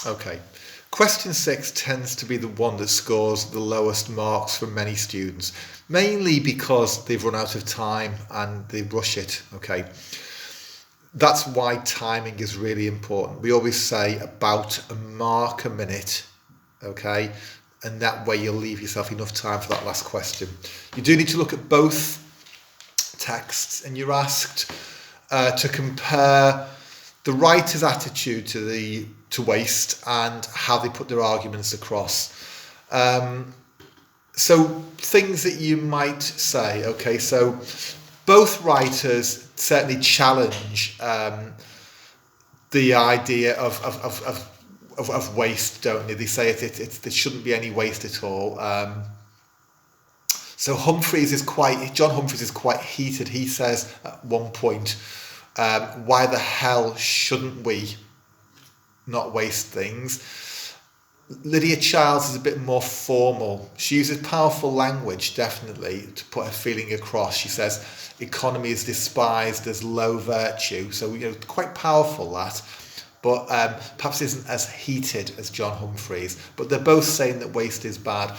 Okay. Question 6 tends to be the one that scores the lowest marks for many students, mainly because they've run out of time and they rush it. Okay. That's why timing is really important. We always say about a mark a minute. Okay. And that way you'll leave yourself enough time for that last question. You do need to look at both texts, and you're asked to compare the writer's attitude to waste and how they put their arguments across. So things that you might say, okay, so both writers certainly challenge the idea of waste, don't they? They say there shouldn't be any waste at all. So John Humphreys is quite heated. He says at one point, why the hell shouldn't we not waste things? Lydia Childs is a bit more formal. She uses powerful language, definitely, to put her feeling across. She says economy is despised as low virtue. So, quite powerful that. But perhaps isn't as heated as John Humphreys. But they're both saying that waste is bad.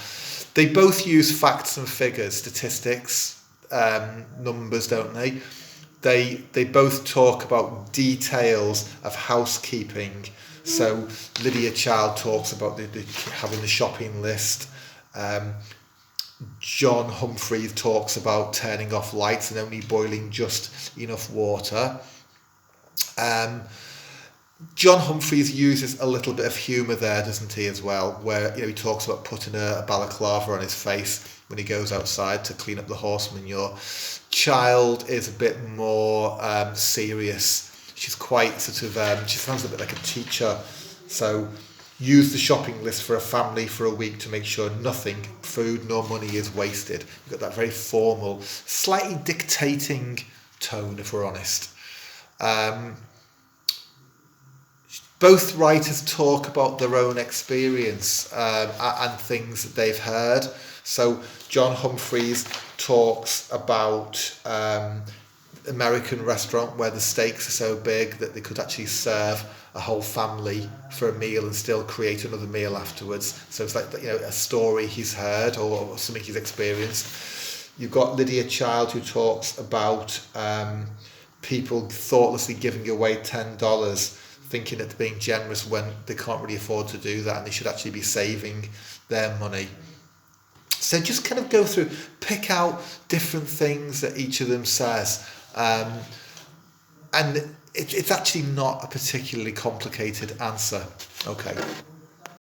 They both use facts and figures, statistics, numbers, don't they? They both talk about details of housekeeping. So Lydia Child talks about having the shopping list. John Humphreys talks about turning off lights and only boiling just enough water. John Humphreys uses a little bit of humour there, doesn't he, as well, where he talks about putting a balaclava on his face when he goes outside to clean up the horse manure. Child is a bit more serious. She's quite she sounds a bit like a teacher. So use the shopping list for a family for a week to make sure nothing, food nor money, is wasted. You've got that very formal, slightly dictating tone, if we're honest. Both writers talk about their own experience and things that they've heard. So John Humphreys talks about American restaurant where the steaks are so big that they could actually serve a whole family for a meal and still create another meal afterwards. So it's like a story he's heard or something he's experienced. You've got Lydia Child, who talks about people thoughtlessly giving away $10, thinking that they're being generous when they can't really afford to do that and they should actually be saving their money. So just kind of go through, pick out different things that each of them says. And it's actually not a particularly complicated answer. Okay.